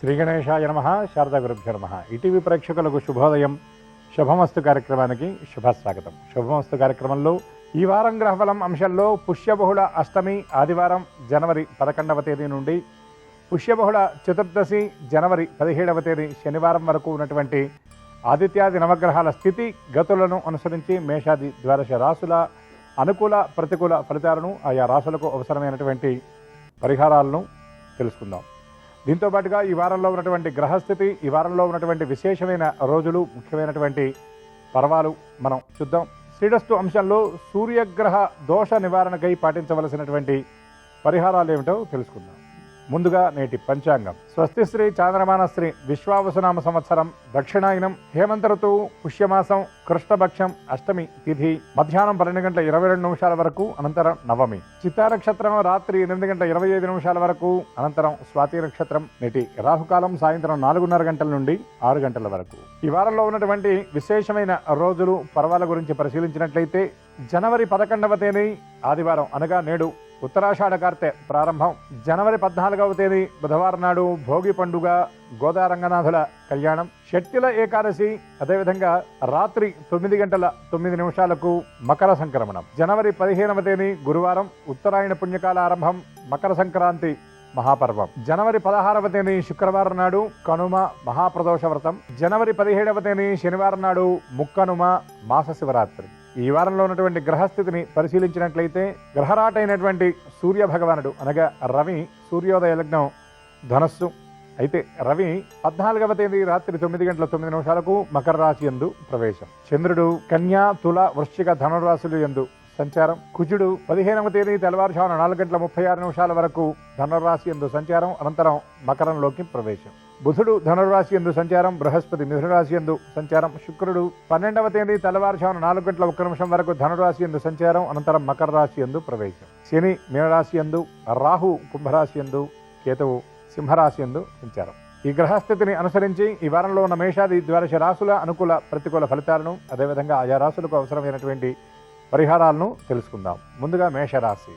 శ్రీ గణేశాయ నమః. శారదా గురుభ్యో నమః. ఈటీవీ ప్రేక్షకులకు శుభోదయం. శుభమస్తు కార్యక్రమానికి శుభస్వాగతం. శుభమస్తు కార్యక్రమంలో ఈ వారం గ్రహఫలం అంశంలో పుష్యబహుళ అష్టమి ఆదివారం జనవరి 11వ తేదీ నుండి పుష్యబహుళ చతుర్దశి జనవరి 17వ తేదీ శనివారం వరకు ఉన్నటువంటి ఆదిత్యాది నవగ్రహాల స్థితి గతులను అనుసరించి మేషాది ద్వాదశ రాశుల అనుకూల ప్రతికూల ఫలితాలను ఆయా రాశులకు అవసరమైనటువంటి పరిహారాలను తెలుసుకుందాం. దీంతో పాటుగా ఈ వారంలో ఉన్నటువంటి గ్రహస్థితి, ఈ వారంలో ఉన్నటువంటి విశేషమైన రోజులు, ముఖ్యమైనటువంటి పర్వాలు మనం చూద్దాం. శ్రీడస్తు అంశంలో సూర్యగ్రహ దోష నివారణకై పాటించవలసినటువంటి పరిహారాలు ఏమిటో తెలుసుకుందాం. ముందుగా నేటి పంచాంగం. స్వస్తి శ్రీ చాంద్రమాన శ్రీ విశ్వావసునామ సంవత్సరం దక్షిణాయనం హేమంత ఋతువు పుష్యమాసం కృష్ణపక్షం అష్టమి తిథి మధ్యాహ్నం 12:22 వరకు, అనంతరం నవమి. చిత్తా నక్షత్రం రాత్రి 8:25 వరకు, అనంతరం స్వాతి నక్షత్రం. నేటి రాహుకాలం సాయంత్రం 4:30 నుండి 6 గంటల వరకు. ఈ వారంలో ఉన్నటువంటి విశేషమైన రోజులు పర్వాల గురించి పరిశీలించినట్లయితే జనవరి 11వ తేదీ ఆదివారం అనగా నేడు ఉత్తరాషాఢ కార్తె ప్రారంభం. జనవరి 14వ తేదీ బుధవారం నాడు భోగి పండుగ, గోదారంగనాథుల కళ్యాణం. షట్టిల ఏకాదశి, అదేవిధంగా రాత్రి 9:09 మకర సంక్రమణం. జనవరి 15వ తేదీ గురువారం ఉత్తరాయణ పుణ్యకాల ఆరంభం, మకర సంక్రాంతి మహాపర్వం. జనవరి 16వ తేదీ శుక్రవారం నాడు కనుమ మహాప్రదోష వ్రతం. జనవరి 17వ తేదీ శనివారం నాడు ముక్కనుమ మాస శివరాత్రి. ఈ వారంలో ఉన్నటువంటి గ్రహస్థితిని పరిశీలించినట్లయితే గ్రహరాటైనటువంటి సూర్య భగవానుడు అనగా రవి సూర్యోదయ లగ్నం ధనస్సు. అయితే రవి 14వ తేదీ రాత్రి 9:09 మకర రాశి యందు ప్రవేశం. చంద్రుడు కన్యా తుల వృశ్చిక ధనురాశులు యందు సంచారం. కుజుడు 15వ తేదీ తెల్లవారుజామున 4:36 వరకు ధనురాశి యందు సంచారం, అనంతరం మకరంలోకి ప్రవేశం. బుధుడు ధనురాశి యందు సంచారం, బృహస్పతి మిథునరాశి యందు సంచారం. శుక్రుడు 12వ తేదీ తెల్లవారుజామున 4:01 వరకు ధనురాశి యందు సంచారం, అనంతరం మకర రాశి యందు ప్రవేశం. శని మీనరాశి యందు, రాహు కుంభరాశి యందు, కేతువు సింహరాశి యందు సంచారం. ఈ గ్రహస్థితిని అనుసరించి ఈ వారంలో ఉన్న మేషాది ద్వాదశ రాశుల అనుకూల ప్రతికూల ఫలితాలను, అదేవిధంగా ఆయా రాశులకు అవసరమైనటువంటి పరిహారాలను తెలుసుకుందాం. ముందుగా మేషరాశి.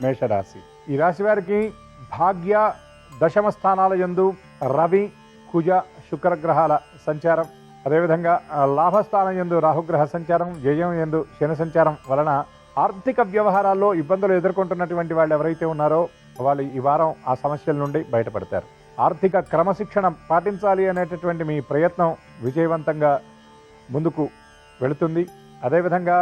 మేషరాశి ఈ రాశి వారికి భాగ్య దశమ స్థానాల యందు రవి కుజ శుక్రగ్రహాల సంచారం, అదేవిధంగా లాభస్థానం యందు రాహుగ్రహ సంచారం, వ్యయం యందు శని సంచారం వలన ఆర్థిక వ్యవహారాల్లో ఇబ్బందులు ఎదుర్కొంటున్నటువంటి వాళ్ళు ఎవరైతే ఉన్నారో వాళ్ళు ఈ వారం ఆ సమస్యల నుండి బయటపడతారు. ఆర్థిక క్రమశిక్షణ పాటించాలి అనేటటువంటి మీ ప్రయత్నం విజయవంతంగా ముందుకు వెళుతుంది. అదేవిధంగా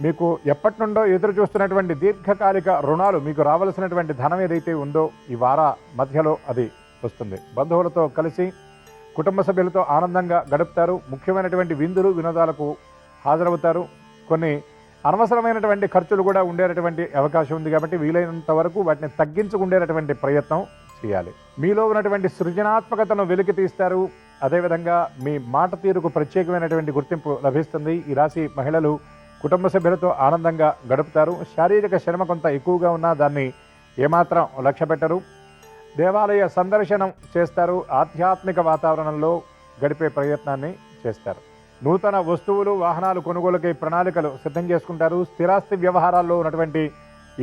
మీకు ఎప్పటి నుండో ఎదురు చూస్తున్నటువంటి దీర్ఘకాలిక రుణాలు, మీకు రావాల్సినటువంటి ధనం ఏదైతే ఉందో ఈ వార మధ్యలో అది వస్తుంది. బంధువులతో కలిసి కుటుంబ సభ్యులతో ఆనందంగా గడుపుతారు. ముఖ్యమైనటువంటి విందులు వినోదాలకు హాజరవుతారు. కొన్ని అనవసరమైనటువంటి ఖర్చులు కూడా ఉండేటటువంటి అవకాశం ఉంది కాబట్టి వీలైనంత వరకు వాటిని తగ్గించుకుండేటటువంటి ప్రయత్నం చేయాలి. మీలో ఉన్నటువంటి సృజనాత్మకతను వెలికి తీస్తారు. అదేవిధంగా మీ మాట తీరుకు ప్రత్యేకమైనటువంటి గుర్తింపు లభిస్తుంది. ఈ రాశి మహిళలు కుటుంబ సభ్యులతో ఆనందంగా గడుపుతారు. శారీరక శ్రమ కొంత ఎక్కువగా ఉన్నా దాన్ని ఏమాత్రం లక్ష్య పెట్టరు. దేవాలయ సందర్శనం చేస్తారు. ఆధ్యాత్మిక వాతావరణంలో గడిపే ప్రయత్నాన్ని చేస్తారు. నూతన వస్తువులు వాహనాలు కొనుగోలుకై ప్రణాళికలు సిద్ధం చేసుకుంటారు. స్థిరాస్తి వ్యవహారాల్లో ఉన్నటువంటి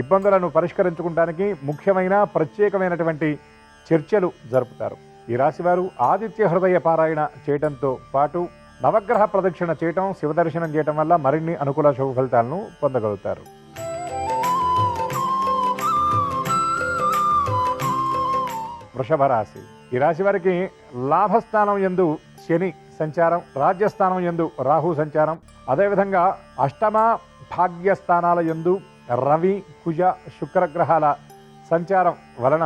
ఇబ్బందులను పరిష్కరించుకోవడానికి ముఖ్యమైన ప్రత్యేకమైనటువంటి చర్చలు జరుపుతారు. ఈ రాశివారు ఆదిత్య హృదయ పారాయణ చేయడంతో పాటు నవగ్రహ ప్రదక్షిణ చేయటం, శివదర్శనం చేయటం వల్ల మరిన్ని అనుకూల శుభ ఫలితాలను పొందగలుగుతారు. వృషభ రాశి ఈ రాశి వారికి లాభస్థానం యందు శని సంచారం, రాజ్యస్థానం యందు రాహు సంచారం, అదేవిధంగా అష్టమ భాగ్యస్థానాల యందు రవి కుజ శుక్రగ్రహాల సంచారం వలన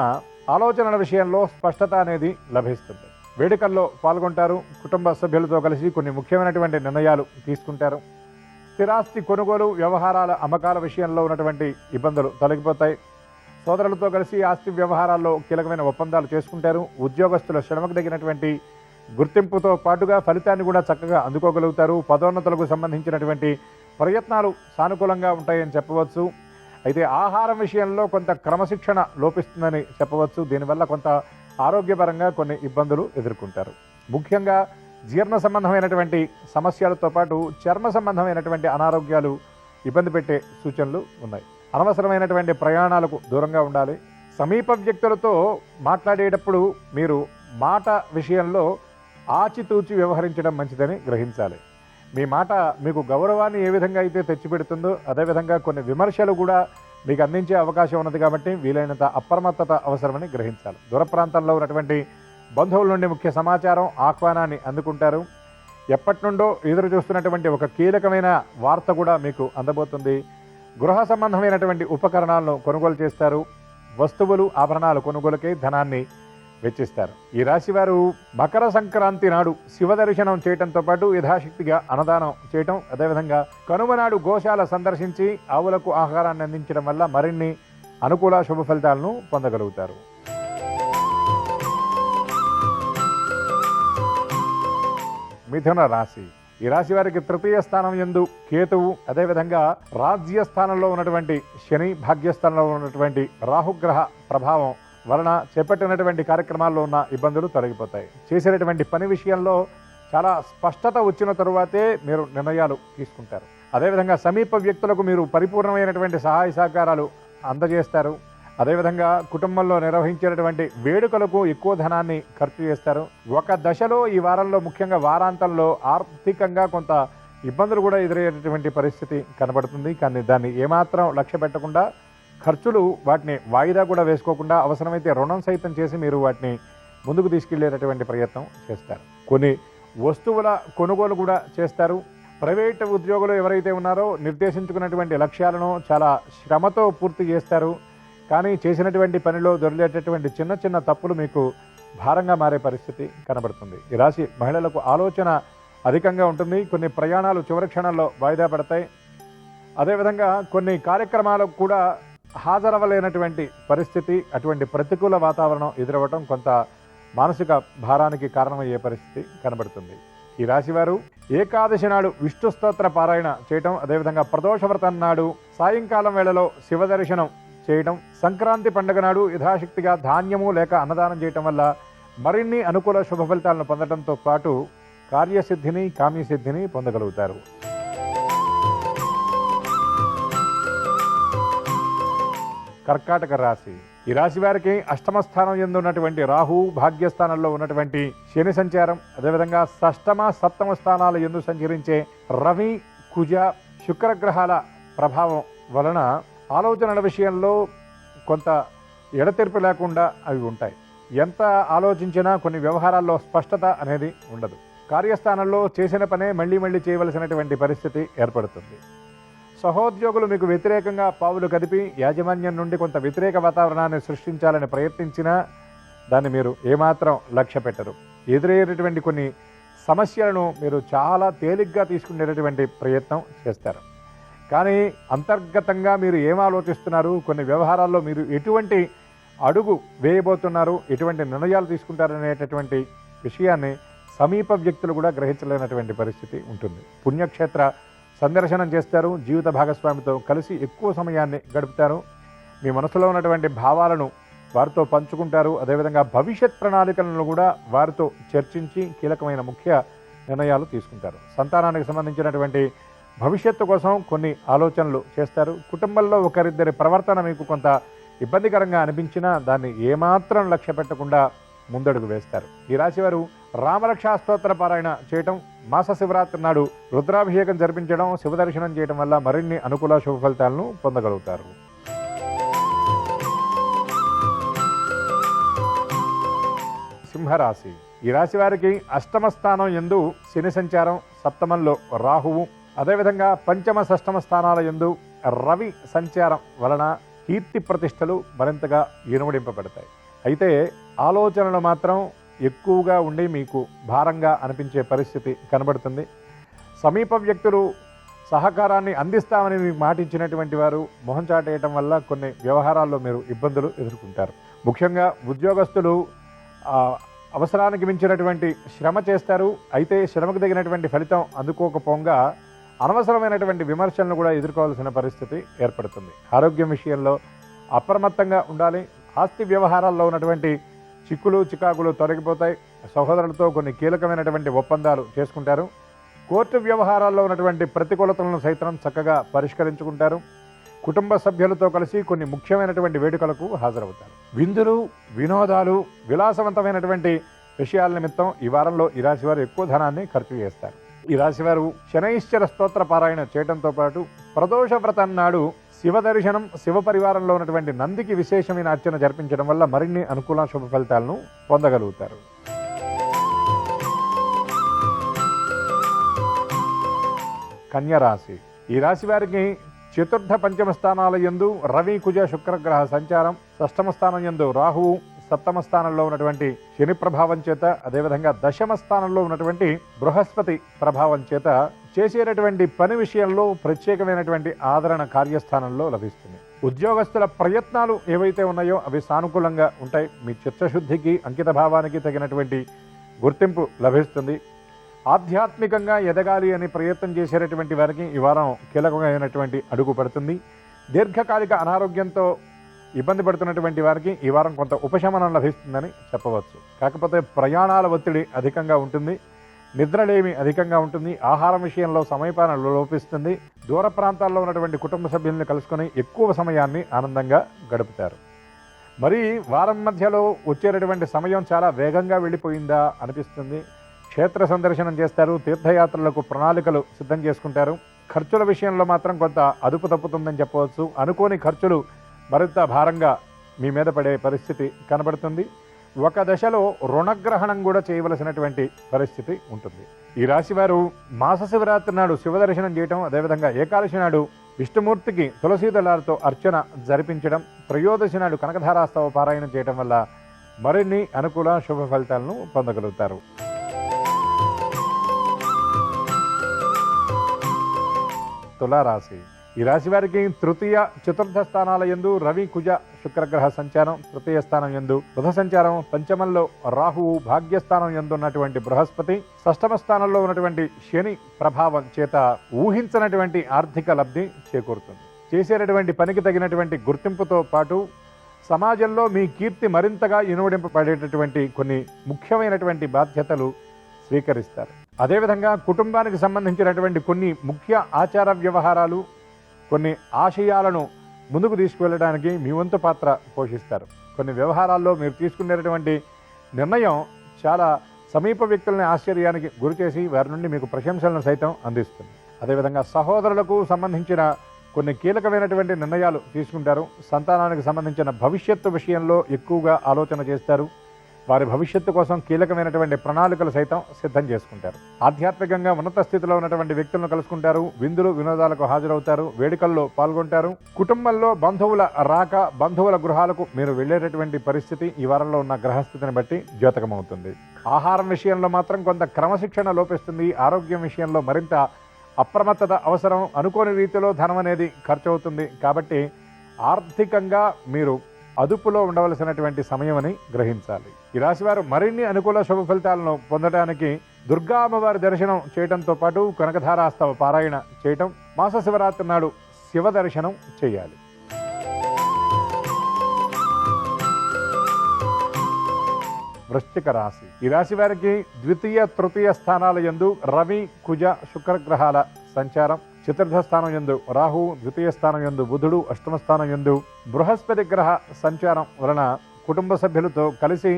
ఆలోచనల విషయంలో స్పష్టత అనేది లభిస్తుంది. వేడుకల్లో పాల్గొంటారు. కుటుంబ సభ్యులతో కలిసి కొన్ని ముఖ్యమైనటువంటి నిర్ణయాలు తీసుకుంటారు. స్థిరాస్తి కొనుగోలు వ్యవహారాల అమ్మకాల విషయంలో ఉన్నటువంటి ఇబ్బందులు తొలగిపోతాయి. సోదరులతో కలిసి ఆస్తి వ్యవహారాల్లో కీలకమైన ఒప్పందాలు చేసుకుంటారు. ఉద్యోగస్తుల శ్రమకు తగినటువంటి గుర్తింపుతో పాటుగా ఫలితాన్ని కూడా చక్కగా అందుకోగలుగుతారు. పదోన్నతులకు సంబంధించినటువంటి ప్రయత్నాలు సానుకూలంగా ఉంటాయని చెప్పవచ్చు. అయితే ఆహారం విషయంలో కొంత క్రమశిక్షణ లోపిస్తుందని చెప్పవచ్చు. దీనివల్ల కొంత ఆరోగ్యపరంగా కొన్ని ఇబ్బందులు ఎదుర్కొంటారు. ముఖ్యంగా జీర్ణ సంబంధమైనటువంటి సమస్యలతో పాటు చర్మ సంబంధమైనటువంటి అనారోగ్యాలు ఇబ్బంది పెట్టే సూచనలు ఉన్నాయి. అనవసరమైనటువంటి ప్రయాణాలకు దూరంగా ఉండాలి. సమీప వ్యక్తులతో మాట్లాడేటప్పుడు మీరు మాట విషయంలో ఆచితూచి వ్యవహరించడం మంచిదని గ్రహించాలి. మీ మాట మీకు గౌరవాన్ని ఏ విధంగా అయితే తెచ్చిపెడుతుందో అదేవిధంగా కొన్ని విమర్శలు కూడా మీకు అందించే అవకాశం ఉన్నది కాబట్టి వీలైనంత అప్రమత్తత అవసరమని గ్రహించాలి. దూర ప్రాంతాల్లో ఉన్నటువంటి బంధువుల నుండి ముఖ్య సమాచారం ఆహ్వానాన్ని అందుకుంటారు. ఎప్పటి నుండో ఎదురు చూస్తున్నటువంటి ఒక కీలకమైన వార్త కూడా మీకు అందబోతుంది. గృహ సంబంధమైనటువంటి ఉపకరణాలను కొనుగోలు చేస్తారు. వస్తువులు ఆభరణాలు కొనుగోలుకై ధనాన్ని వెచ్చిస్తారు. ఈ రాశి వారు మకర సంక్రాంతి నాడు శివ దర్శనం చేయడంతో పాటు యథాశక్తిగా అన్నదానం చేయటం, అదేవిధంగా కనుమ నాడు గోశాల సందర్శించి ఆవులకు ఆహారాన్ని అందించడం వల్ల మరిన్ని అనుకూల శుభ ఫలితాలను పొందగలుగుతారు. మిథున రాశి. ఈ రాశి వారికి తృతీయ స్థానం యందు కేతువు, అదేవిధంగా రాజ్య స్థానంలో ఉన్నటువంటి శని, భాగ్యస్థానంలో ఉన్నటువంటి రాహుగ్రహ ప్రభావం వలన చేపట్టినటువంటి కార్యక్రమాల్లో ఉన్న ఇబ్బందులు తొలగిపోతాయి. చేసినటువంటి పని విషయంలో చాలా స్పష్టత వచ్చిన తరువాతే మీరు నిర్ణయాలు తీసుకుంటారు. అదేవిధంగా సమీప వ్యక్తులకు మీరు పరిపూర్ణమైనటువంటి సహాయ సహకారాలు అందజేస్తారు. అదేవిధంగా కుటుంబంలో నిర్వహించేటటువంటి వేడుకలకు ఎక్కువ ధనాన్ని ఖర్చు చేస్తారు. ఒక దశలో ఈ వారంలో ముఖ్యంగా వారాంతంలో ఆర్థికంగా కొంత ఇబ్బందులు కూడా ఎదురయ్యేటటువంటి పరిస్థితి కనబడుతుంది. కానీ దాన్ని ఏమాత్రం లక్ష్య పెట్టకుండా ఖర్చులు వాటిని వాయిదా కూడా వేసుకోకుండా అవసరమైతే రుణం సైతం చేసి మీరు వాటిని ముందుకు తీసుకెళ్లేటటువంటి ప్రయత్నం చేస్తారు. కొన్ని వస్తువుల కొనుగోలు కూడా చేస్తారు. ప్రైవేట్ ఉద్యోగులు ఎవరైతే ఉన్నారో నిర్దేశించుకున్నటువంటి లక్ష్యాలను చాలా శ్రమతో పూర్తి చేస్తారు. కానీ చేసినటువంటి పనిలో దొరికేటటువంటి చిన్న చిన్న తప్పులు మీకు భారంగా మారే పరిస్థితి కనబడుతుంది. ఈ రాశి మహిళలకు ఆలోచన అధికంగా ఉంటుంది. కొన్ని ప్రయాణాలు చివరి క్షణంలో వాయిదా పడతాయి. అదేవిధంగా కొన్ని కార్యక్రమాలకు కూడా హాజరవ్వలేనటువంటి పరిస్థితి, అటువంటి ప్రతికూల వాతావరణం ఎదురవ్వటం కొంత మానసిక భారానికి కారణమయ్యే పరిస్థితి కనబడుతుంది. ఈ రాశివారు ఏకాదశి నాడు విష్ణు స్తోత్ర పారాయణ చేయటం, అదేవిధంగా ప్రదోష వ్రతం నాడు సాయంకాలం వేళలో శివ దర్శనం చేయటం, సంక్రాంతి పండుగ నాడు యథాశక్తిగా ధాన్యము లేక అన్నదానం చేయటం వల్ల మరిన్ని అనుకూల శుభ ఫలితాలను పొందడంతో పాటు కార్యసిద్ధిని, కామ్యసిద్ధిని పొందగలుగుతారు. కర్కాటక రాశి. ఈ రాశి వారికి అష్టమ స్థానం యందు ఉన్నటువంటి రాహు, భాగ్యస్థానంలో ఉన్నటువంటి శని సంచారం, అదేవిధంగా షష్టమ, సప్తమ స్థానాల యందు సంచరించే రవి, కుజ, శుక్రగ్రహాల ప్రభావం వలన ఆలోచనల విషయంలో కొంత ఎడతెరిపి లేకుండా అవి ఉంటాయి. ఎంత ఆలోచించినా కొన్ని వ్యవహారాల్లో స్పష్టత అనేది ఉండదు. కార్యస్థానంలో చేసిన పనే మళ్ళీ మళ్ళీ చేయవలసినటువంటి పరిస్థితి ఏర్పడుతుంది. సహోద్యోగులు మీకు వ్యతిరేకంగా పావులు కదిపి యాజమాన్యం నుండి కొంత వ్యతిరేక వాతావరణాన్ని సృష్టించాలని ప్రయత్నించినా దాన్ని మీరు ఏమాత్రం లక్ష్య పెట్టరు. ఎదురయ్యేటటువంటి కొన్ని సమస్యలను మీరు చాలా తేలిగ్గా తీసుకునేటటువంటి ప్రయత్నం చేస్తారు. కానీ అంతర్గతంగా మీరు ఏం ఆలోచిస్తున్నారు, కొన్ని వ్యవహారాల్లో మీరు ఎటువంటి అడుగు వేయబోతున్నారు, ఎటువంటి నిర్ణయాలు తీసుకుంటారనేటటువంటి విషయాన్ని సమీప వ్యక్తులు కూడా గ్రహించలేనటువంటి పరిస్థితి ఉంటుంది. పుణ్యక్షేత్ర సందర్శనం చేస్తారు. జీవిత భాగస్వామితో కలిసి ఎక్కువ సమయాన్ని గడుపుతారు. మీ మనసులో ఉన్నటువంటి భావాలను వారితో పంచుకుంటారు. అదేవిధంగా భవిష్యత్ ప్రణాళికలను కూడా వారితో చర్చించి కీలకమైన ముఖ్య నిర్ణయాలు తీసుకుంటారు. సంతానానికి సంబంధించినటువంటి భవిష్యత్తు కోసం కొన్ని ఆలోచనలు చేస్తారు. కుటుంబంలో ఒకరిద్దరి ప్రవర్తన మీకు కొంత ఇబ్బందికరంగా అనిపించినా దాన్ని ఏమాత్రం లక్ష్య పెట్టకుండా ముందడుగు వేస్తారు. ఈ రాశివారు రామరక్షా స్తోత్ర పారాయణ చేయటం, మాస శివరాత్రి నాడు రుద్రాభిషేకం జరిపించడం, శివదర్శనం చేయడం వల్ల మరిన్ని అనుకూల శుభ ఫలితాలను పొందగలుగుతారు. సింహరాశి. ఈ రాశి వారికి అష్టమ స్థానం యందు శని సంచారం, సప్తమంలో రాహువు, అదేవిధంగా పంచమ, షష్టమ స్థానాల యందు రవి సంచారం వలన కీర్తి ప్రతిష్టలు మరింతగా ఇనుమడింపబడతాయి. అయితే ఆలోచనలు మాత్రం ఎక్కువగా ఉండి మీకు భారంగా అనిపించే పరిస్థితి కనబడుతుంది. సమీప వ్యక్తులు సహకారాన్ని అందిస్తామని మీకు మాట ఇచ్చినటువంటి వారు మొహం చాటేయటం వల్ల కొన్ని వ్యవహారాల్లో మీరు ఇబ్బందులు ఎదుర్కొంటారు. ముఖ్యంగా ఉద్యోగస్తులు అవసరానికి మించినటువంటి శ్రమ చేస్తారు. అయితే శ్రమకు తగినటువంటి ఫలితం అందుకోకపోగా అనవసరమైనటువంటి విమర్శలను కూడా ఎదుర్కోవాల్సిన పరిస్థితి ఏర్పడుతుంది. ఆరోగ్యం విషయంలో అప్రమత్తంగా ఉండాలి. ఆస్తి వ్యవహారాల్లో ఉన్నటువంటి చిక్కులు చికాకులు తొలగిపోతాయి. సహోదరులతో కొన్ని కీలకమైనటువంటి ఒప్పందాలు చేసుకుంటారు. కోర్టు వ్యవహారాల్లో ఉన్నటువంటి ప్రతికూలతలను సైతం చక్కగా పరిష్కరించుకుంటారు. కుటుంబ సభ్యులతో కలిసి కొన్ని ముఖ్యమైనటువంటి వేడుకలకు హాజరవుతారు. విందులు, వినోదాలు, విలాసవంతమైనటువంటి విషయాల నిమిత్తం ఈ వారంలో ఈ రాశివారు ఎక్కువ ధనాన్ని ఖర్చు చేస్తారు. ఈ రాశివారు శనైశ్చర స్తోత్ర పారాయణ చేయడంతో పాటు ప్రదోష వ్రతం నాడు శివ దర్శనం, శివ పరివారంలో ఉన్నటువంటి నందికి విశేషమైన అర్చన జరిపించడం వల్ల మరిన్ని అనుకూల శుభ ఫలితాలను పొందగలుగుతారు. కన్యా రాశి. ఈ రాశి వారికి చతుర్థ పంచమ స్థానాల యందు రవి, కుజ, శుక్రగ్రహ సంచారం, షష్టమ స్థానం యందు రాహువు, సప్తమ స్థానంలో ఉన్నటువంటి శని ప్రభావం చేత, అదేవిధంగా దశమ స్థానంలో ఉన్నటువంటి బృహస్పతి ప్రభావం చేత చేసేటటువంటి పని విషయంలో ప్రత్యేకమైనటువంటి ఆదరణ కార్యస్థానంలో లభిస్తుంది. ఉద్యోగస్తుల ప్రయత్నాలు ఏవైతే ఉన్నాయో అవి సానుకూలంగా ఉంటాయి. మీ చిత్తశుద్ధికి, అంకిత భావానికి తగినటువంటి గుర్తింపు లభిస్తుంది. ఆధ్యాత్మికంగా ఎదగాలి అని ప్రయత్నం చేసేటటువంటి వారికి ఈ వారం కీలకమైనటువంటి అడుగు పడుతుంది. దీర్ఘకాలిక అనారోగ్యంతో ఇబ్బంది పడుతున్నటువంటి వారికి ఈ వారం కొంత ఉపశమనం లభిస్తుందని చెప్పవచ్చు. కాకపోతే ప్రయాణాల ఒత్తిడి అధికంగా ఉంటుంది, నిద్రలేమి అధికంగా ఉంటుంది, ఆహారం విషయంలో సమయపాలన లోపిస్తుంది. దూర ప్రాంతాల్లో ఉన్నటువంటి కుటుంబ సభ్యుల్ని కలుసుకొని ఎక్కువ సమయాన్ని ఆనందంగా గడుపుతారు. మరి వారం మధ్యలో వచ్చేటటువంటి సమయం చాలా వేగంగా వెళ్ళిపోయిందా అనిపిస్తుంది. క్షేత్ర సందర్శనం చేస్తారు, తీర్థయాత్రలకు ప్రణాళికలు సిద్ధం చేసుకుంటారు. ఖర్చుల విషయంలో మాత్రం కొంత అదుపు తప్పుతుందని చెప్పవచ్చు. అనుకోని ఖర్చులు మరింత భారంగా మీ మీద పడే పరిస్థితి కనబడుతుంది. ఒక దశలో రుణగ్రహణం కూడా చేయవలసినటువంటి పరిస్థితి ఉంటుంది. ఈ రాశివారు మాస శివరాత్రి నాడు శివదర్శనం చేయటం, అదేవిధంగా ఏకాదశి నాడు విష్ణుమూర్తికి తులసీ దళాలతో అర్చన జరిపించడం, త్రయోదశి నాడు కనకధారాస్తవ పారాయణం చేయటం వల్ల మరిన్ని అనుకూల శుభ ఫలితాలను పొందగలుగుతారు. తులారాశి. ఈ రాశి వారికి తృతీయ, చతుర్థ స్థానాల యందు రవి, కుజ, శుక్రగ్రహ సంచారం, తృతీయ స్థానం యందు బుధ సంచారం, పంచమంలో రాహువు, భాగ్యస్థానం యందు ఉన్నటువంటి బృహస్పతి, షష్టమ స్థానంలో ఉన్నటువంటి శని ప్రభావం చేత ఊహించినటువంటి ఆర్థిక లబ్ధి చేకూరుతుంది. చేసేటటువంటి పనికి తగినటువంటి గుర్తింపుతో పాటు సమాజంలో మీ కీర్తి మరింతగా ఇనువడింపబడేటటువంటి కొన్ని ముఖ్యమైనటువంటి బాధ్యతలు స్వీకరిస్తారు. అదేవిధంగా కుటుంబానికి సంబంధించినటువంటి కొన్ని ముఖ్య ఆచార వ్యవహారాలు, కొన్ని ఆశయాలను ముందుకు తీసుకువెళ్ళడానికి మీ వంతు పాత్ర పోషిస్తారు. కొన్ని వ్యవహారాల్లో మీరు తీసుకునేటటువంటి నిర్ణయం చాలా సమీప వ్యక్తులని ఆశ్చర్యానికి గురిచేసి వారి నుండి మీకు ప్రశంసలను సైతం అందిస్తుంది. అదేవిధంగా సహోదరులకు సంబంధించిన కొన్ని కీలకమైనటువంటి నిర్ణయాలు తీసుకుంటారు. సంతానానికి సంబంధించిన భవిష్యత్తు విషయంలో ఎక్కువగా ఆలోచన చేస్తారు. వారి భవిష్యత్తు కోసం కీలకమైనటువంటి ప్రణాళికలు సైతం సిద్ధం చేసుకుంటారు. ఆధ్యాత్మికంగా ఉన్నత స్థితిలో ఉన్నటువంటి వ్యక్తులను కలుసుకుంటారు. విందులు, వినోదాలకు హాజరవుతారు. వేడుకల్లో పాల్గొంటారు. కుటుంబంలో బంధువుల రాక, బంధువుల గృహాలకు మీరు వెళ్ళేటటువంటి పరిస్థితి ఈ వారంలో ఉన్న గ్రహస్థితిని బట్టి ద్యోతకమవుతుంది. ఆహారం విషయంలో మాత్రం కొంత క్రమశిక్షణ లోపిస్తుంది. ఆరోగ్యం విషయంలో మరింత అప్రమత్తత అవసరం. అనుకోని రీతిలో ధనం అనేది ఖర్చు అవుతుంది. కాబట్టి ఆర్థికంగా మీరు అదుపులో ఉండవలసినటువంటి సమయం అని గ్రహించాలి. ఈ రాశివారు మరిన్ని అనుకూల శుభ ఫలితాలను పొందడానికి దుర్గా అమ్మవారి దర్శనం చేయడంతో పాటు కనకధారాస్తవ పారాయణ చేయటం, మాస శివరాత్రి నాడు శివ దర్శనం చేయాలి. వృశ్చిక రాశి. ఈ రాశి వారికి ద్వితీయ, తృతీయ స్థానాల యందు రవి, కుజ, శుక్రగ్రహాల సంచారం, చతుర్థ స్థానం యందు రాహువు, ద్వితీయ స్థానం యందు బుధుడు, అష్టమ స్థానం యందు బృహస్పతి గ్రహ సంచారం వలన కుటుంబ సభ్యులతో కలిసి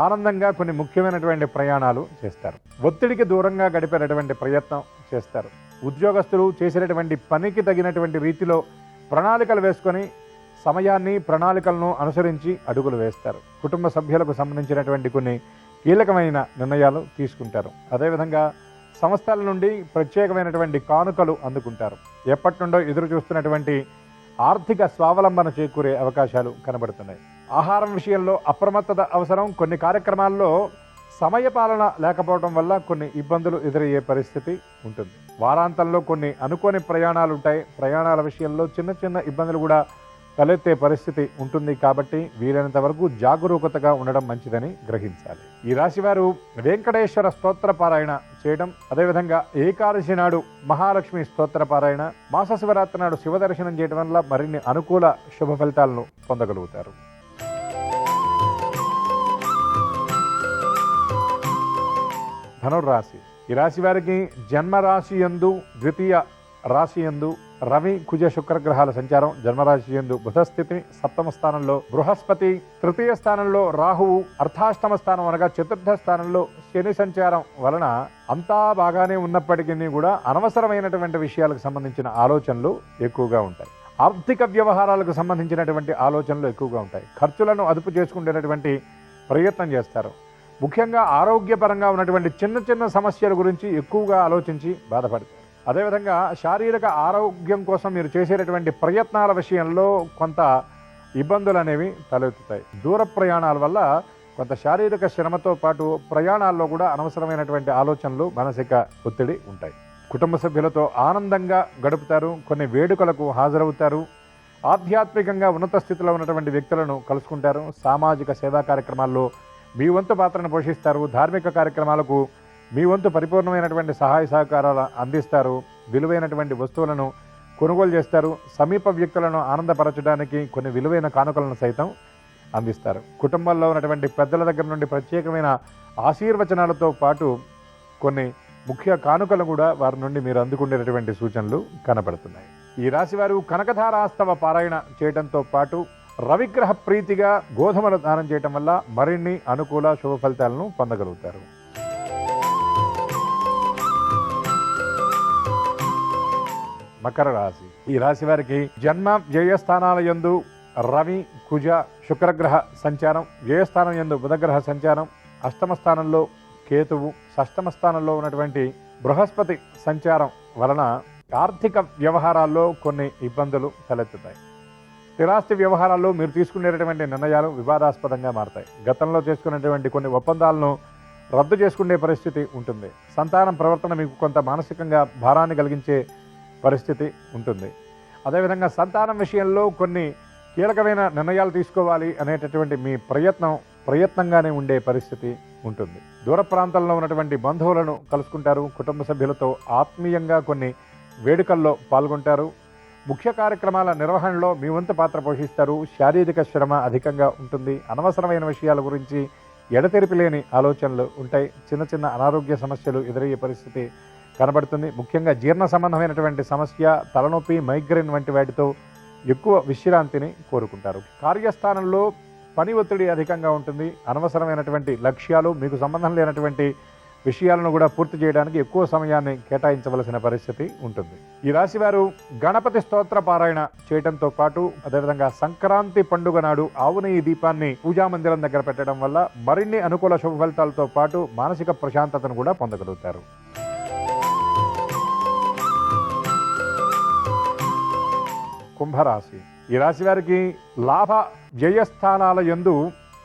ఆనందంగా కొన్ని ముఖ్యమైనటువంటి ప్రయాణాలు చేస్తారు. ఒత్తిడికి దూరంగా గడిపేటటువంటి ప్రయత్నం చేస్తారు. ఉద్యోగస్తులు చేసేటటువంటి పనికి తగినటువంటి రీతిలో ప్రణాళికలు వేసుకొని సమయాన్ని, ప్రణాళికలను అనుసరించి అడుగులు వేస్తారు. కుటుంబ సభ్యులకు సంబంధించినటువంటి కొన్ని కీలకమైన నిర్ణయాలు తీసుకుంటారు. అదేవిధంగా సంస్థల నుండి ప్రత్యేకమైనటువంటి కానుకలు అందుకుంటారు. ఎప్పటి నుండో ఎదురు చూస్తున్నటువంటి ఆర్థిక స్వావలంబన చేకూరే అవకాశాలు కనబడుతున్నాయి. ఆహారం విషయంలో అప్రమత్తత అవసరం. కొన్ని కార్యక్రమాల్లో సమయపాలన లేకపోవడం వల్ల కొన్ని ఇబ్బందులు ఎదురయ్యే పరిస్థితి ఉంటుంది. వారాంతంలో కొన్ని అనుకోని ప్రయాణాలు ఉంటాయి. ప్రయాణాల విషయంలో చిన్న చిన్న ఇబ్బందులు కూడా తలెత్తే పరిస్థితి ఉంటుంది. కాబట్టి వీలైనంత వరకు జాగరూకతగా ఉండడం మంచిదని గ్రహించాలి. ఈ రాశివారు వెంకటేశ్వర స్తోత్ర పారాయణ చేయడం, అదేవిధంగా ఏకాదశి నాడు మహాలక్ష్మి స్తోత్ర పారాయణ, మాస శివరాత్రి నాడు శివ దర్శనం చేయడం వల్ల మరిన్ని అనుకూల శుభ ఫలితాలను పొందగలుగుతారు. ధనుర్రాశి. ఈ రాశి వారికి జన్మరాశి యందు, ద్వితీయ రాశి యందు రవి కుజ శుక్రగ్రహాల సంచారం, జన్మరాశి యందు బుధస్థితి, సప్తమ స్థానంలో బృహస్పతి, తృతీయ స్థానంలో రాహువు, అర్ధాష్టమ స్థానం అనగా చతుర్థ స్థానంలో శని సంచారం వలన అంతా బాగానే ఉన్నప్పటికీ కూడా అనవసరమైనటువంటి విషయాలకు సంబంధించిన ఆలోచనలు ఎక్కువగా ఉంటాయి. ఆర్థిక వ్యవహారాలకు సంబంధించినటువంటి ఆలోచనలు ఎక్కువగా ఉంటాయి. ఖర్చులను అదుపు చేసుకునేటటువంటి ప్రయత్నం చేస్తారు. ముఖ్యంగా ఆరోగ్యపరంగా ఉన్నటువంటి చిన్న చిన్న సమస్యల గురించి ఎక్కువగా ఆలోచించి బాధపడతారు. అదేవిధంగా శారీరక ఆరోగ్యం కోసం మీరు చేసేటటువంటి ప్రయత్నాల విషయంలో కొంత ఇబ్బందులు అనేవి తలెత్తుతాయి. దూర ప్రయాణాల వల్ల కొంత శారీరక శ్రమతో పాటు ప్రయాణాల్లో కూడా అనవసరమైనటువంటి ఆలోచనలు, మానసిక ఒత్తిడి ఉంటాయి. కుటుంబ సభ్యులతో ఆనందంగా గడుపుతారు. కొన్ని వేడుకలకు హాజరవుతారు. ఆధ్యాత్మికంగా ఉన్నత స్థితిలో ఉన్నటువంటి వ్యక్తులను కలుసుకుంటారు. సామాజిక సేవా కార్యక్రమాల్లో మీ వంతు పాత్రను పోషిస్తారు. ధార్మిక కార్యక్రమాలకు మీ వంతు పరిపూర్ణమైనటువంటి సహాయ సహకారాలు అందిస్తారు. విలువైనటువంటి వస్తువులను కొనుగోలు చేస్తారు. సమీప వ్యక్తులను ఆనందపరచడానికి కొన్ని విలువైన కానుకలను సైతం అందిస్తారు. కుటుంబంలో ఉన్నటువంటి పెద్దల దగ్గర నుండి ప్రత్యేకమైన ఆశీర్వచనాలతో పాటు కొన్ని ముఖ్య కానుకలు కూడా వారి నుండి మీరు అందుకునేటటువంటి సూచనలు కనబడుతున్నాయి. ఈ రాశివారు కనకధారాస్తవ పారాయణ చేయడంతో పాటు రవిగ్రహ ప్రీతిగా గోధుమలు దానం చేయటం వల్ల మరిన్ని అనుకూల శుభ ఫలితాలను పొందగలుగుతారు. మకర రాశి. ఈ రాశి వారికి జన్మ వ్యయస్థానాల యందు రవి కుజ శుక్రగ్రహ సంచారం, వ్యయస్థానం యందు బుధగ్రహ సంచారం, అష్టమ స్థానంలో కేతువు, షష్టమ స్థానంలో ఉన్నటువంటి బృహస్పతి సంచారం వలన ఆర్థిక వ్యవహారాల్లో కొన్ని ఇబ్బందులు తలెత్తుతాయి. స్థిరాస్తి వ్యవహారాల్లో మీరు తీసుకునేటటువంటి నిర్ణయాలు వివాదాస్పదంగా మారతాయి. గతంలో చేసుకునేటువంటి కొన్ని ఒప్పందాలను రద్దు చేసుకునే పరిస్థితి ఉంటుంది. సంతానం ప్రవర్తన మీకు కొంత మానసికంగా భారాన్ని కలిగించే పరిస్థితి ఉంటుంది. అదేవిధంగా సంతానం విషయంలో కొన్ని కీలకమైన నిర్ణయాలు తీసుకోవాలి అనేటటువంటి మీ ప్రయత్నంగానే ఉండే పరిస్థితి ఉంటుంది. దూర ప్రాంతాల్లో ఉన్నటువంటి బంధువులను కలుసుకుంటారు. కుటుంబ సభ్యులతో ఆత్మీయంగా కొన్ని వేడుకల్లో పాల్గొంటారు. ముఖ్య కార్యక్రమాల నిర్వహణలో మీ వంతు పాత్ర పోషిస్తారు. శారీరక శ్రమ అధికంగా ఉంటుంది. అనవసరమైన విషయాల గురించి ఎడతెరిపి లేని ఆలోచనలు ఉంటాయి. చిన్న చిన్న అనారోగ్య సమస్యలు ఎదురయ్యే పరిస్థితి కనబడుతుంది. ముఖ్యంగా జీర్ణ సంబంధమైనటువంటి సమస్య, తలనొప్పి, మైగ్రేన్ వంటి వాటితో ఎక్కువ విశ్రాంతిని కోరుకుంటారు. కార్యస్థానంలో పని ఒత్తిడి అధికంగా ఉంటుంది. అనవసరమైనటువంటి లక్ష్యాలు, మీకు సంబంధం లేనటువంటి విషయాలను కూడా పూర్తి చేయడానికి ఎక్కువ సమయాన్ని కేటాయించవలసిన పరిస్థితి ఉంటుంది. ఈ రాశివారు గణపతి స్తోత్ర పారాయణ చేయడంతో పాటు అదేవిధంగా సంక్రాంతి పండుగ నాడు ఆవు నెయ్యి దీపాన్ని పూజామందిరం దగ్గర పెట్టడం వల్ల మరిన్ని అనుకూల శుభ ఫలితాలతో పాటు మానసిక ప్రశాంతతను కూడా పొందగలుగుతారు. కుంభరాశి. ఈ రాశి వారికి లాభ వ్యయస్థానాల యందు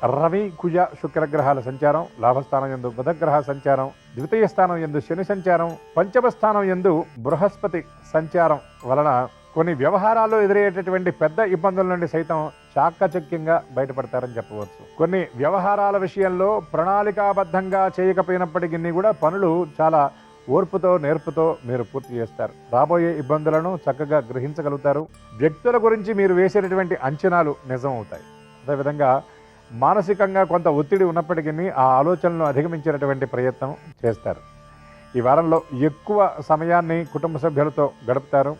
రవి కుజ శుక్రగ్రహాల సంచారం, లాభస్థానం యందు బుధగ్రహ సంచారం, ద్వితీయ స్థానం యందు శని సంచారం, పంచమ స్థానం యందు బృహస్పతి సంచారం వలన కొన్ని వ్యవహారాల్లో ఎదురయ్యేటటువంటి పెద్ద ఇబ్బందుల నుండి సైతం చాకచక్యంగా బయటపడతారని చెప్పవచ్చు. కొన్ని వ్యవహారాల విషయంలో ప్రణాళికాబద్ధంగా చేయకపోయినప్పటికీ కూడా పనులు చాలా ఓర్పుతో నేర్పుతో మీరు పూర్తి చేస్తారు. రాబోయే ఇబ్బందులను చక్కగా గ్రహించగలుగుతారు. వ్యక్తుల గురించి మీరు వేసేటటువంటి అంచనాలు నిజం అవుతాయి. అదేవిధంగా మానసికంగా కొంత ఒత్తిడి ఉన్నప్పటికీ ఆ ఆలోచనలను అధిగమించేటటువంటి ప్రయత్నం చేస్తారు. ఈ వారంలో ఎక్కువ సమయాన్ని కుటుంబ సభ్యులతో గడుపుతారు.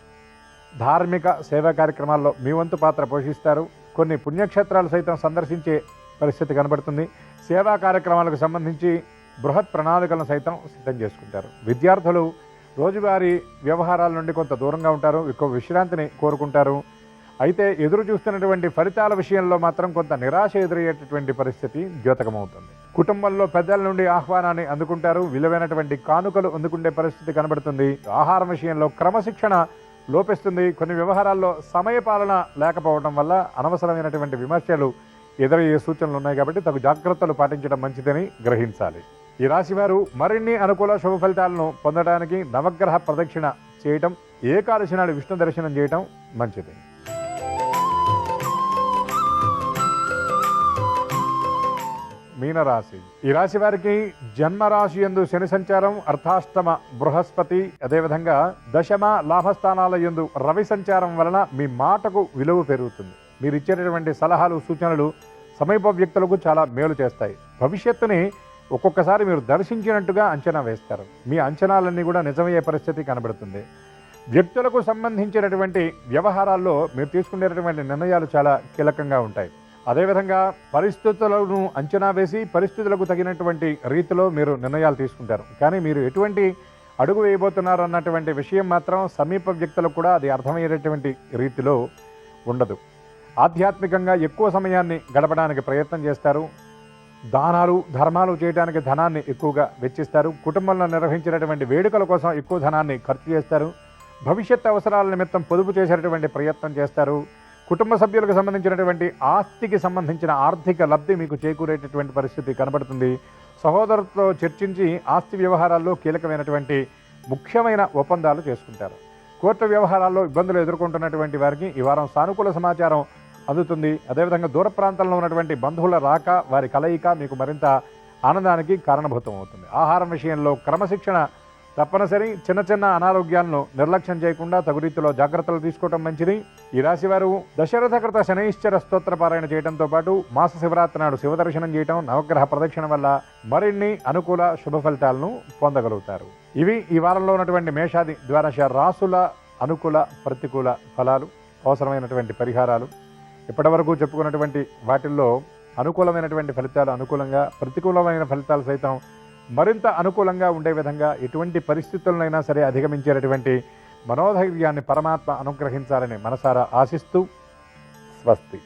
ధార్మిక సేవా కార్యక్రమాల్లో మీ వంతు పాత్ర పోషిస్తారు. కొన్ని పుణ్యక్షేత్రాలు సైతం సందర్శించే పరిస్థితి కనబడుతుంది. సేవా కార్యక్రమాలకు సంబంధించి బృహత్ ప్రణాళికలను సైతం సిద్ధం చేసుకుంటారు. విద్యార్థులు రోజువారీ వ్యవహారాల నుండి కొంత దూరంగా ఉంటారు. ఎక్కువ విశ్రాంతిని కోరుకుంటారు. అయితే ఎదురు చూస్తున్నటువంటి ఫలితాల విషయంలో మాత్రం కొంత నిరాశ ఎదురయ్యేటటువంటి పరిస్థితి ద్యోతకమవుతుంది. కుటుంబంలో పెద్దల నుండి ఆహ్వానాన్ని అందుకుంటారు. విలువైనటువంటి కానుకలు అందుకుండే పరిస్థితి కనబడుతుంది. ఆహారం విషయంలో క్రమశిక్షణ లోపిస్తుంది. కొన్ని వ్యవహారాల్లో సమయపాలన లేకపోవడం వల్ల అనవసరమైనటువంటి విమర్శలు ఎదురయ్యే సూచనలు ఉన్నాయి. కాబట్టి తగు జాగ్రత్తలు పాటించడం మంచిదని గ్రహించాలి. ఈ రాశివారు మరిన్ని అనుకూల శుభ ఫలితాలను పొందడానికి నవగ్రహ ప్రదక్షిణ చేయటం, ఏకాదశి నాడు విష్ణు దర్శనం చేయటం మంచిది. మీనరాశి. ఈ రాశి వారికి జన్మరాశి యందు శని సంచారం, అర్ధాష్టమ బృహస్పతి, అదేవిధంగా దశమ లాభస్థానాల యందు రవి సంచారం వలన మీ మాటకు విలువ పెరుగుతుంది. మీరు ఇచ్చేటటువంటి సలహాలు, సూచనలు సమీప వ్యక్తులకు చాలా మేలు చేస్తాయి. భవిష్యత్తుని ఒక్కొక్కసారి మీరు దర్శించినట్టుగా అంచనా వేస్తారు. మీ అంచనాలన్నీ కూడా నిజమయ్యే పరిస్థితి కనబడుతుంది. వ్యక్తులకు సంబంధించినటువంటి వ్యవహారాల్లో మీరు తీసుకునేటటువంటి నిర్ణయాలు చాలా కీలకంగా ఉంటాయి. అదేవిధంగా పరిస్థితులను అంచనా వేసి పరిస్థితులకు తగినటువంటి రీతిలో మీరు నిర్ణయాలు తీసుకుంటారు. కానీ మీరు ఎటువంటి అడుగు వేయబోతున్నారు అన్నటువంటి విషయం మాత్రం సమీప వ్యక్తులకు కూడా అది అర్థమయ్యేటటువంటి రీతిలో ఉండదు. ఆధ్యాత్మికంగా ఎక్కువ సమయాన్ని గడపడానికి ప్రయత్నం చేస్తారు. దానాలు ధర్మాలు చేయడానికి ధనాన్ని ఎక్కువగా వెచ్చిస్తారు. కుటుంబంలో నిర్వహించినటువంటి వేడుకల కోసం ఎక్కువ ధనాన్ని ఖర్చు చేస్తారు. భవిష్యత్ అవసరాల నిమిత్తం పొదుపు చేసేటటువంటి ప్రయత్నం చేస్తారు. కుటుంబ సభ్యులకు సంబంధించినటువంటి ఆస్తికి సంబంధించిన ఆర్థిక లబ్ధి మీకు చేకూరేటటువంటి పరిస్థితి కనబడుతుంది. సహోదరులతో చర్చించి ఆస్తి వ్యవహారాల్లో కీలకమైనటువంటి ముఖ్యమైన ఒప్పందాలు చేసుకుంటారు. కోర్టు వ్యవహారాల్లో ఇబ్బందులు ఎదుర్కొంటున్నటువంటి వారికి ఈ వారం సానుకూల సమాచారం అందుతుంది. అదేవిధంగా దూర ప్రాంతంలో ఉన్నటువంటి బంధువుల రాక, వారి కలయిక మీకు మరింత ఆనందానికి కారణభూతం అవుతుంది. ఆహారం విషయంలో క్రమశిక్షణ తప్పనిసరి. చిన్న చిన్న అనారోగ్యాలను నిర్లక్ష్యం చేయకుండా తగు రీతిలో జాగ్రత్తలు తీసుకోవడం మంచిది. ఈ రాశి వారు దశరథకృత శనైశ్చర స్తోత్ర పారాయణ చేయడంతో పాటు మాస శివరాత్రి నాడు శివదర్శనం చేయడం, నవగ్రహ ప్రదక్షిణ వల్ల మరిన్ని అనుకూల శుభ ఫలితాలను పొందగలుగుతారు. ఇవి ఈ వారంలో ఉన్నటువంటి మేషాది ద్వాదశ రాసుల అనుకూల ప్రతికూల ఫలాలు, అవసరమైనటువంటి పరిహారాలు. ఇప్పటివరకు చెప్పుకున్నటువంటి వాటిల్లో అనుకూలమైనటువంటి ఫలితాలు అనుకూలంగా, ప్రతికూలమైన ఫలితాలు సైతం మరింత అనుకూలంగా ఉండే విధంగా ఎటువంటి పరిస్థితులనైనా సరే అధిగమించేటటువంటి మనోధైర్యాన్ని పరమాత్మ అనుగ్రహించాలని మనసారా ఆశిస్తూ స్వస్తి.